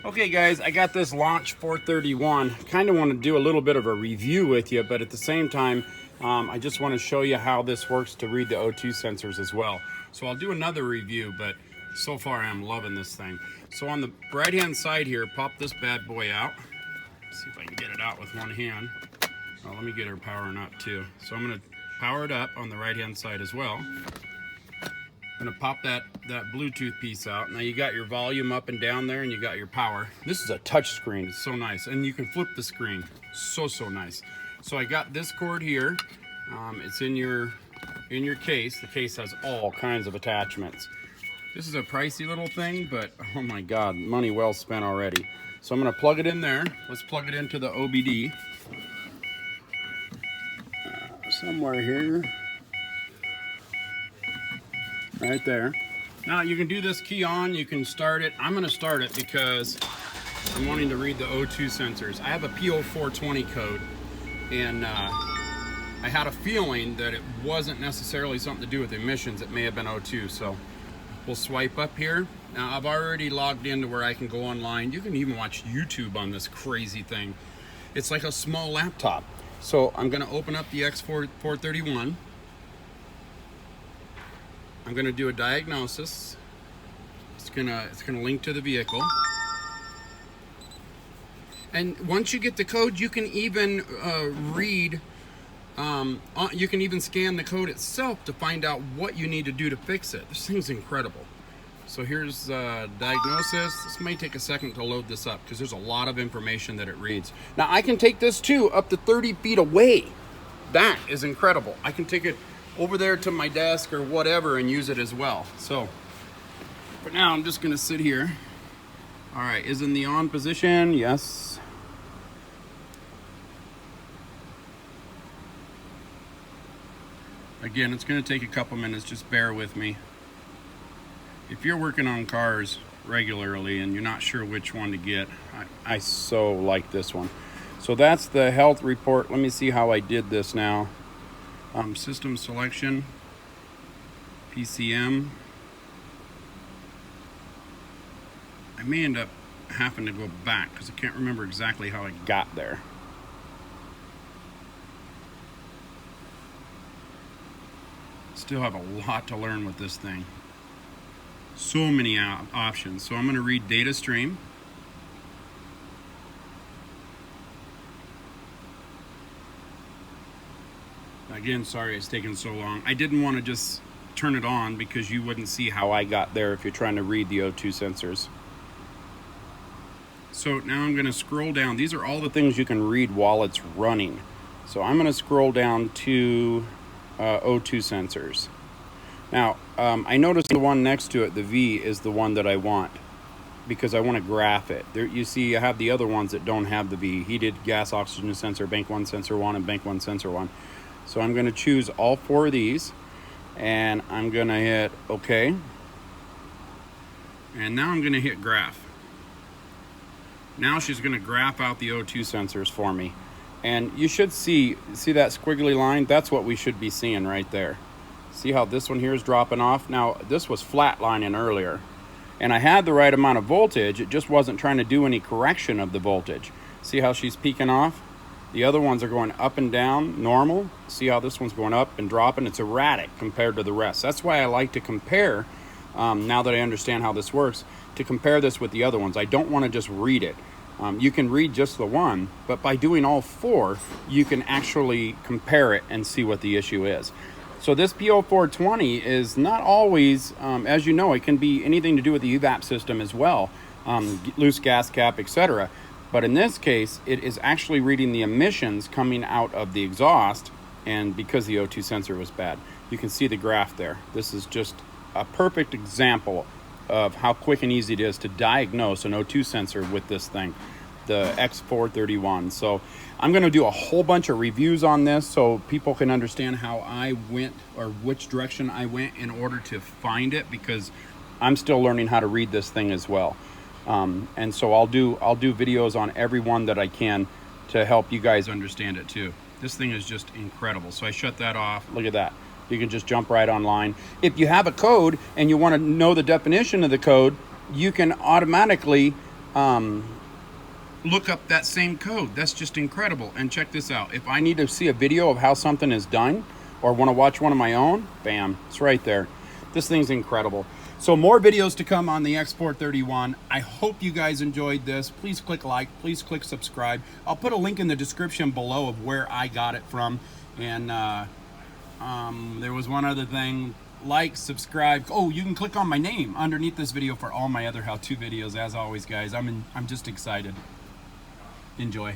Okay guys, I got this Launch 431. Kind of want to do a little bit of a review with you, but at the same time, I just want to show you how this works to read the O2 sensors as well. So I'll do another review, but so far I'm loving this thing. So on the right hand side here, pop this bad boy out. Let's see if I can get it out with one hand. Oh, let me get her powering up too. So I'm going to power it up on the right hand side as well. I'm gonna pop that Bluetooth piece out. Now you got your volume up and down there, and you got your power. This is a touch screen. It's so nice, and you can flip the screen. So nice. So I got this cord here. It's in your case. The case has all kinds of attachments. This is a pricey little thing, but oh my God, money well spent already. So I'm gonna plug it in there. Let's plug it into the OBD. Somewhere here. Right there. Now you can do this key on, you can start it. I'm gonna start it because I'm wanting to read the O2 sensors. I have a P0420 code, and I had a feeling that it wasn't necessarily something to do with emissions. It may have been O2, so we'll swipe up here. Now I've already logged into where I can go online. You can even watch YouTube on this crazy thing. It's like a small laptop. So I'm gonna open up the X431. I'm going to do a diagnosis. It's gonna link to the vehicle. And once you get the code, you can even read. You can even scan the code itself to find out what you need to do to fix it. This thing's incredible. So here's diagnosis. This may take a second to load this up because there's a lot of information that it reads. Now I can take this too up to 30 feet away. That is incredible. I can take it over there to my desk or whatever and use it as well. So for now, I'm just gonna sit here. All right, is in the on position? Yes. Again, it's gonna take a couple minutes, just bear with me. If you're working on cars regularly and you're not sure which one to get, I so like this one. So that's the health report. Let me see how I did this now. System selection, PCM. I may end up having to go back because I can't remember exactly how I got there. Still have a lot to learn with this thing. So many options. So I'm going to read data stream. Again, sorry it's taken so long. I didn't want to just turn it on because you wouldn't see how I got there if you're trying to read the O2 sensors. So now I'm going to scroll down. These are all the things you can read while it's running. So I'm going to scroll down to O2 sensors. Now, I noticed the one next to it, the V, is the one that I want because I want to graph it. There, you see, I have the other ones that don't have the V. Heated gas oxygen sensor, bank 1 sensor 1, and bank 1 sensor 1. So I'm going to choose all 4 of these, and I'm going to hit OK. And now I'm going to hit graph. Now she's going to graph out the O2 sensors for me. And you should see that squiggly line? That's what we should be seeing right there. See how this one here is dropping off? Now, this was flatlining earlier. And I had the right amount of voltage. It just wasn't trying to do any correction of the voltage. See how she's peaking off? The other ones are going up and down, normal. See how this one's going up and dropping? It's erratic compared to the rest. That's why I like to compare, now that I understand how this works, to compare this with the other ones. I don't want to just read it. You can read just the one, but by doing all 4, you can actually compare it and see what the issue is. So this P0420 is not always, as you know, it can be anything to do with the evap system as well, loose gas cap, etc. But in this case, it is actually reading the emissions coming out of the exhaust, and because the O2 sensor was bad. You can see the graph there. This is just a perfect example of how quick and easy it is to diagnose an O2 sensor with this thing, the X431. So I'm going to do a whole bunch of reviews on this so people can understand how I went or which direction I went in order to find it, because I'm still learning how to read this thing as well. And so I'll do videos on every one that I can to help you guys understand it too. This thing is just incredible. So I shut that off. Look at that. You can just jump right online. If you have a code and you want to know the definition of the code, you can automatically look up that same code. That's just incredible. And check this out. If I need to see a video of how something is done or want to watch one of my own, bam, it's right there. This thing's incredible. So more videos to come on the X431. I hope you guys enjoyed this. Please click like, please click subscribe. I'll put a link in the description below of where I got it from. And there was one other thing. Like, subscribe. Oh, you can click on my name underneath this video for all my other how-to videos. As always, guys, I'm just excited. Enjoy.